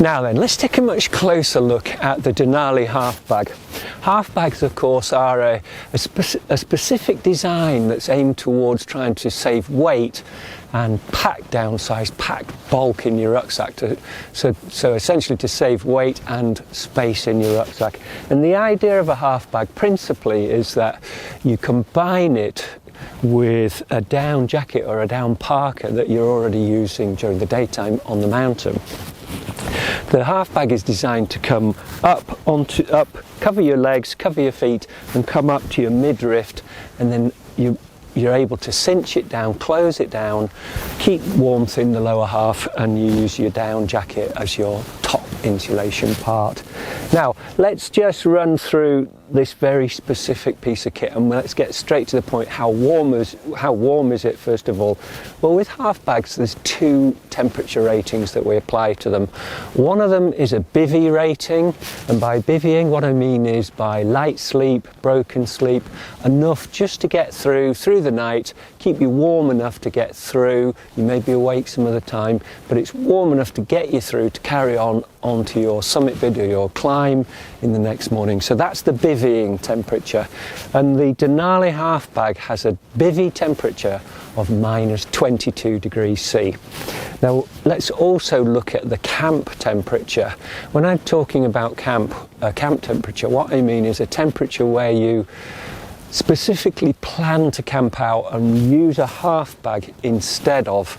Now then, let's take a much closer look at the Denali Half Bag. Half bags, of course, are a specific design that's aimed towards trying to save weight and pack downsize, pack bulk in your rucksack, so essentially to save weight and space in your rucksack. And the idea of a half bag principally is that you combine it with a down jacket or a down parka that you're already using during the daytime on the mountain. The half bag is designed to come up, cover your legs, cover your feet, and come up to your midriff, and then you're able to cinch it down, close it down, keep warmth in the lower half, and you use your down jacket as your top insulation part. Now, let's just run through this very specific piece of kit, and let's get straight to the point. How warm is it, first of all? Well, with half bags, there's two temperature ratings that we apply to them. One of them is a bivvy rating, and by bivvying, what I mean is by light sleep, broken sleep, enough just to get through the night, keep you warm enough to get through. You may be awake some of the time, but it's warm enough to get you through to carry onto your summit bid or your climb in the next morning. So that's the bivvying temperature, and the Denali Half Bag has a bivvy temperature of -22 degrees C. Now let's also look at the camp temperature. When I'm talking about camp temperature, what I mean is a temperature where you specifically plan to camp out and use a half bag instead of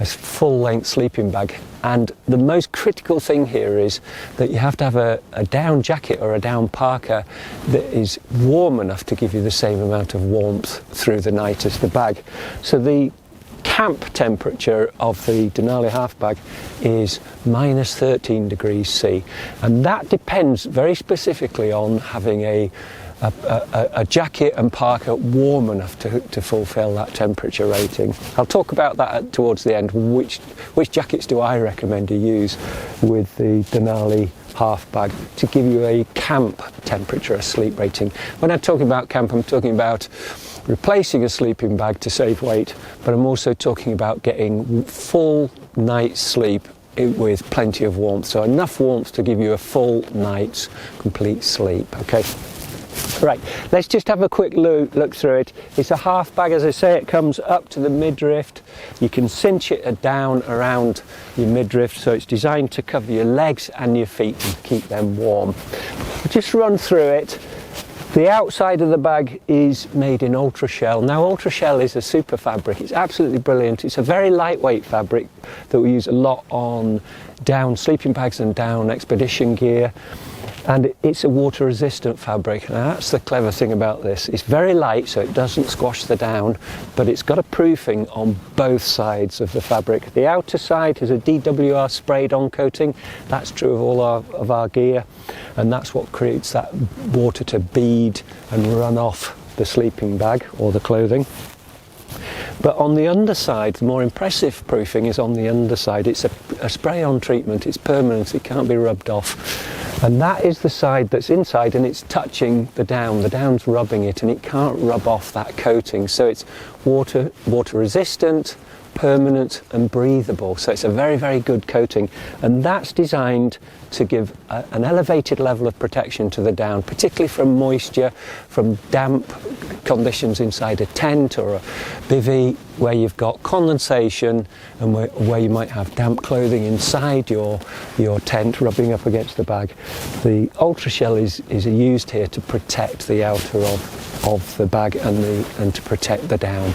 a full-length sleeping bag. And the most critical thing here is that you have to have a down jacket or a down parka that is warm enough to give you the same amount of warmth through the night as the bag. So the camp temperature of the Denali Half Bag is -13 degrees C, and that depends very specifically on having a jacket and parka warm enough to fulfill that temperature rating. I'll talk about that towards the end. Which jackets do I recommend you use with the Denali Half Bag to give you a camp temperature, a sleep rating. When I'm talking about camp, I'm talking about replacing a sleeping bag to save weight, but I'm also talking about getting full night's sleep with plenty of warmth, so enough warmth to give you a full night's complete sleep. Okay. Right, let's just have a quick look through it. It's a half bag, as I say. It comes up to the midriff. You can cinch it down around your midriff, so it's designed to cover your legs and your feet and keep them warm. Just run through it. The outside of the bag is made in ultra shell. Now, ultra shell is a super fabric. It's absolutely brilliant. It's a very lightweight fabric that we use a lot on down sleeping bags and down expedition gear. And it's a water resistant fabric. Now that's the clever thing about this. It's very light, so it doesn't squash the down, but it's got a proofing on both sides of the fabric. The outer side has a DWR sprayed on coating. That's true of all of our gear, and that's what creates that water to bead and run off the sleeping bag or the clothing. But on the underside, the more impressive proofing is on the underside. It's a spray-on treatment. It's permanent. It can't be rubbed off. And that is the side that's inside, and it's touching the down. The down's rubbing it, and it can't rub off that coating. So it's water resistant, permanent, and breathable. So it's a very, very good coating, and that's designed to give an elevated level of protection to the down, particularly from moisture, from damp conditions inside a tent or a bivvy where you've got condensation, and where you might have damp clothing inside your tent rubbing up against the bag. The ultra shell is used here to protect the outer of the bag and to protect the down.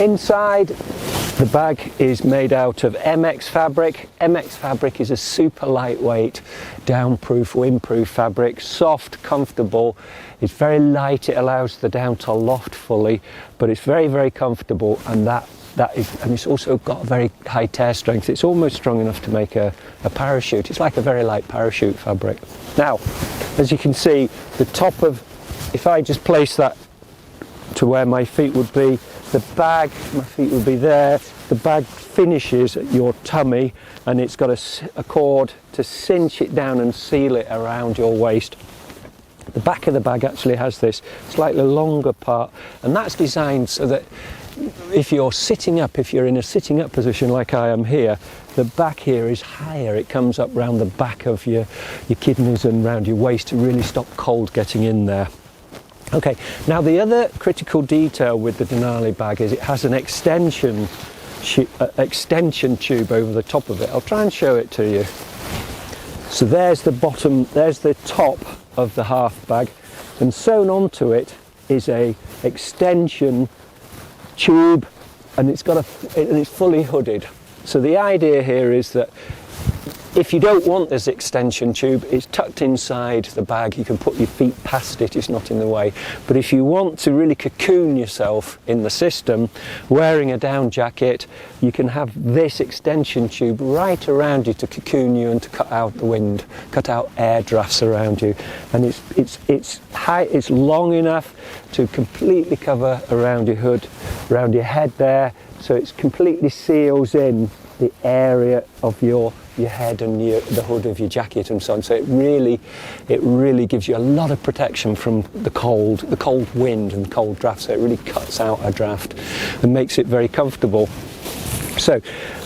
Inside, the bag is made out of MX fabric. MX fabric is a super lightweight, downproof, windproof fabric, soft, comfortable. It's very light. It allows the down to loft fully, but it's very, very comfortable, and and it's also got very high tear strength. It's almost strong enough to make a parachute. It's like a very light parachute fabric. Now, as you can see, the top of, if I just place that to where my feet would be, the bag, my feet would be there, the bag finishes at your tummy, and it's got a cord to cinch it down and seal it around your waist. The back of the bag actually has this slightly longer part, and that's designed so that if you're sitting up, if you're in a sitting up position like I am here, the back here is higher. It comes up round the back of your kidneys and round your waist to really stop cold getting in there. Okay, now the other critical detail with the Denali bag is it has an extension tube over the top of it. I'll try and show it to you. So there's the bottom, there's the top of the half bag, and sewn onto it is a extension tube, and it's fully hooded. So the idea here is that if you don't want this extension tube, it's tucked inside the bag. You can put your feet past it, it's not in the way. But if you want to really cocoon yourself in the system, wearing a down jacket, you can have this extension tube right around you to cocoon you and to cut out the wind, cut out air drafts around you. And it's high, it's long enough to completely cover around your hood, around your head there, so it completely seals in the area of your head and the hood of your jacket and so on. So it really gives you a lot of protection from the cold wind and cold draft. So it really cuts out a draft and makes it very comfortable. So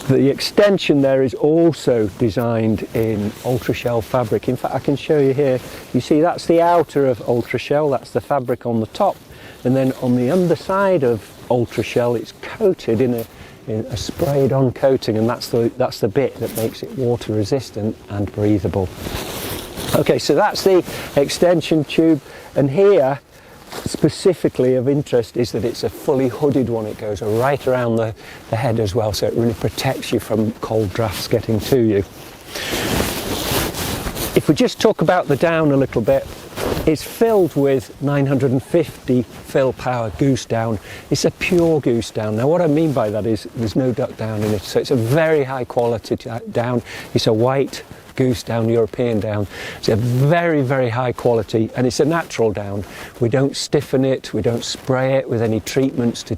the extension there is also designed in ultra shell fabric. In fact, I can show you here. You see, that's the outer of ultra shell. That's the fabric on the top, and then on the underside of ultra shell, it's coated in a sprayed on coating, and that's the bit that makes it water resistant and breathable. Okay, so that's the extension tube, and here specifically of interest is that it's a fully hooded one. It goes right around the head as well, so it really protects you from cold drafts getting to you. If we just talk about the down a little bit, it's filled with 950 fill power goose down. It's a pure goose down. Now what I mean by that is there's no duck down in it, so it's a very high quality down. It's a white goose down, European down. It's a very, very high quality, and it's a natural down. We don't stiffen it, we don't spray it with any treatments to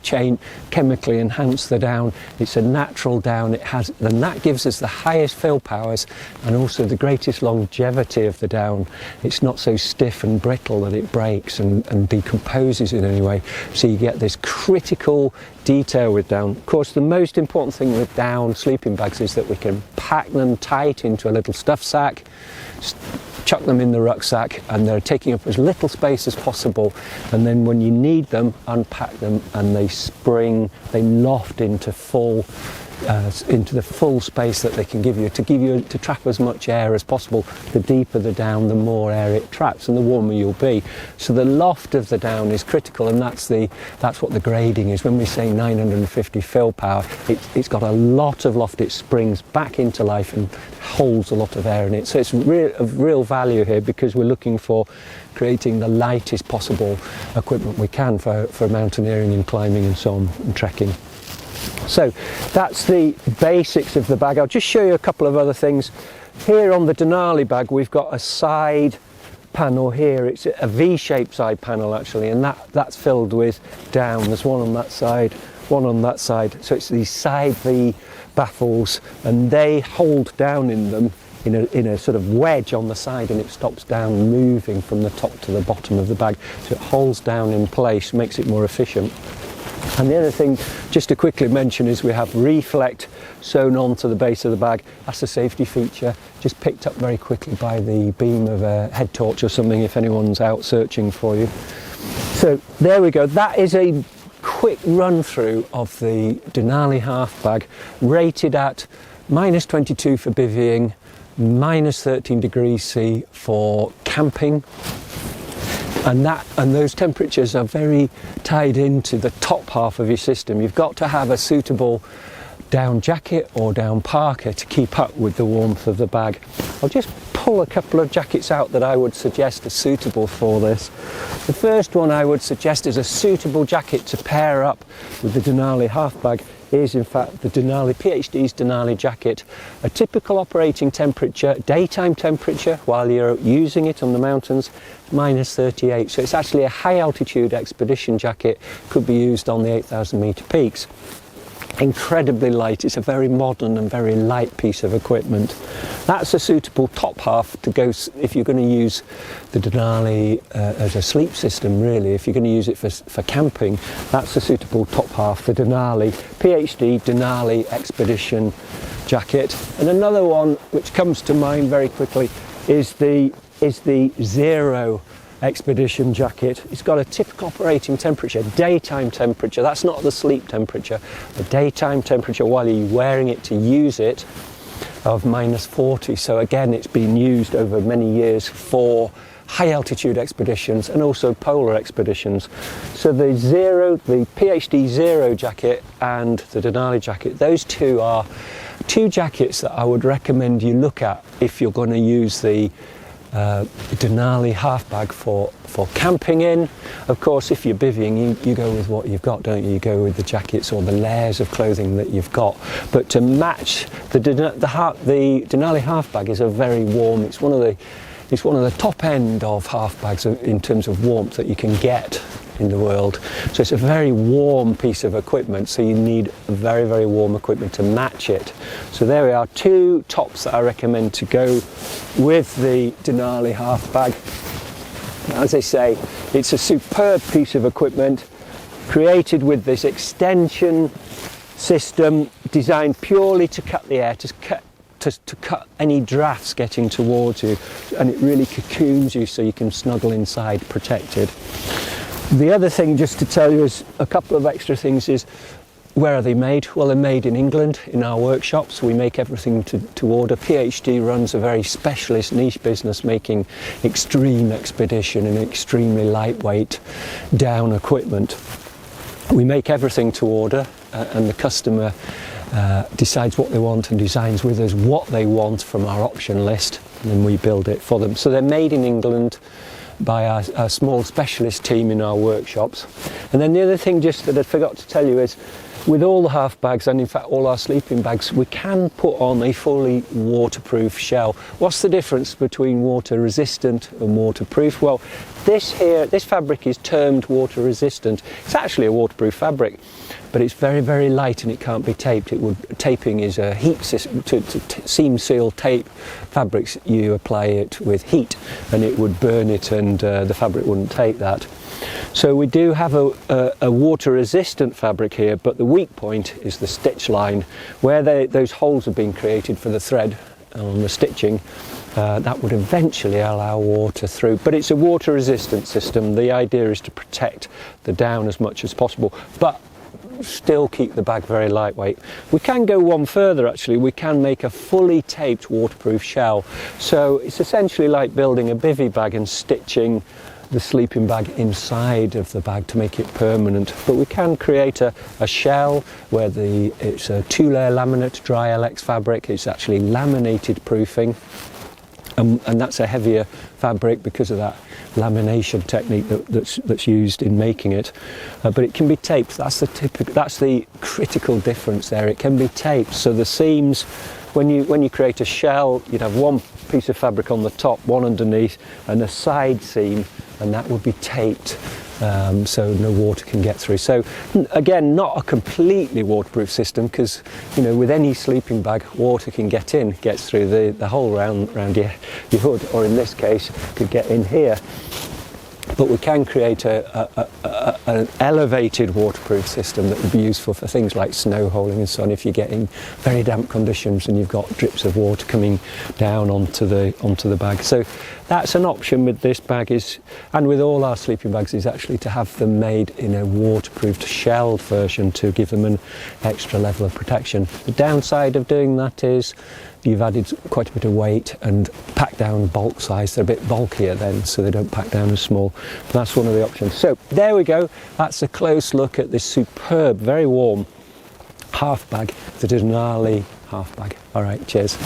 chemically enhance the down. It's a natural down. And that gives us the highest fill powers and also the greatest longevity of the down. It's not so stiff and brittle that it breaks and decomposes in any way. So you get this critical detail with down. Of course, the most important thing with down sleeping bags is that we can pack them tight into a little stuff sack, chuck them in the rucksack, and they're taking up as little space as possible, and then when you need them, unpack them, and they loft into the full space that they can give you to trap as much air as possible. The deeper the down, the more air it traps and the warmer you'll be. So the loft of the down is critical, and that's what the grading is. When we say 950 fill power, it's got a lot of loft. It springs back into life and holds a lot of air in it. So it's of real value here, because we're looking for creating the lightest possible equipment we can for mountaineering and climbing and so on, and trekking. So that's the basics of the bag. I'll just show you a couple of other things. Here on the Denali bag, we've got a side panel here. It's a V-shaped side panel actually, and that's filled with down. There's one on that side, one on that side. So it's these side V baffles, and they hold down in them in a sort of wedge on the side, and it stops down moving from the top to the bottom of the bag. So it holds down in place, makes it more efficient. And the other thing, just to quickly mention, is we have Reflect sewn onto the base of the bag. That's a safety feature, just picked up very quickly by the beam of a head torch or something if anyone's out searching for you. So there we go. That is a quick run through of the Denali Half Bag, rated at -22 for bivvying, -13 degrees C for camping. And those temperatures are very tied into the top half of your system. You've got to have a suitable down jacket or down parka to keep up with the warmth of the bag. I'll just pull a couple of jackets out that I would suggest are suitable for this. The first one I would suggest is a suitable jacket to pair up with the Denali Half Bag is in fact the Denali PhD's Denali jacket. A typical operating temperature, daytime temperature while you're using it on the mountains, -38. So it's actually a high altitude expedition jacket, could be used on the 8,000 meter peaks. incredibly light. It's a very modern and very light piece of equipment. That's a suitable top half to go if you're going to use the Denali as a sleep system, really. If you're going to use it for camping, that's a suitable top half, the Denali PhD Denali Expedition jacket. And another one which comes to mind very quickly is the Zero Expedition jacket. It's got a typical operating temperature, daytime temperature. That's not the sleep temperature. The daytime temperature while you're wearing it to use it of -40. So again, it's been used over many years for high altitude expeditions and also polar expeditions. So the PhD Zero jacket and the Denali jacket, those two are two jackets that I would recommend you look at if you're going to use the Denali Half Bag for camping in. Of course, if you're bivvying, you go with what you've got, don't you? You go with the jackets or the layers of clothing that you've got. But to match the Denali Half Bag is a very warm. It's one of the top end of half bags in terms of warmth that you can get in the world. So it's a very warm piece of equipment, so you need very, very warm equipment to match it. So there we are, two tops that I recommend to go with the Denali Half Bag. As I say, it's a superb piece of equipment created with this extension system designed purely to cut the air, to cut any drafts getting towards you, and it really cocoons you so you can snuggle inside protected. The other thing just to tell you is a couple of extra things is, where are they made? Well, they're made in England in our workshops. We make everything to order. PhD runs a very specialist niche business making extreme expedition and extremely lightweight down equipment. We make everything to order and the customer decides what they want and designs with us what they want from our option list, and then we build it for them. So they're made in England by our small specialist team in our workshops. And then the other thing just that I forgot to tell you is, with all the half bags and in fact all our sleeping bags, we can put on a fully waterproof shell. What's the difference between water resistant and waterproof? Well, this fabric is termed water resistant. It's actually a waterproof fabric, but it's very, very light and it can't be taped. Taping is a heat system. To seam seal tape fabrics, you apply it with heat and it would burn it, and the fabric wouldn't take that. So we do have a water resistant fabric here, but the weak point is the stitch line where those holes have been created for the thread on the stitching. That would eventually allow water through, but it's a water resistant system. The idea is to protect the down as much as possible, but still keep the bag very lightweight. We can go one further actually. We can make a fully taped waterproof shell. So it's essentially like building a bivvy bag and stitching the sleeping bag inside of the bag to make it permanent. But we can create a shell where it's a 2-layer laminate dry LX fabric. It's actually laminated proofing, and that's a heavier fabric because of that lamination technique that's used in making it. But it can be taped. That's the critical difference there. It can be taped, so the seams, when you create a shell, you'd have one piece of fabric on the top, one underneath, and a side seam, and that would be taped so no water can get through. So again, not a completely waterproof system, because with any sleeping bag, water gets through the hole around your hood, or in this case could get in here. But we can create an elevated waterproof system that would be useful for things like snow holing and so on, if you're getting very damp conditions and you've got drips of water coming down onto the bag. So that's an option with this bag, and with all our sleeping bags, is actually to have them made in a waterproofed shelled version to give them an extra level of protection. The downside of doing that is you've added quite a bit of weight and packed down bulk size. They're a bit bulkier then, so they don't pack down as small. But that's one of the options. So there we go. That's a close look at this superb, very warm half bag, the Denali Half Bag. All right, cheers.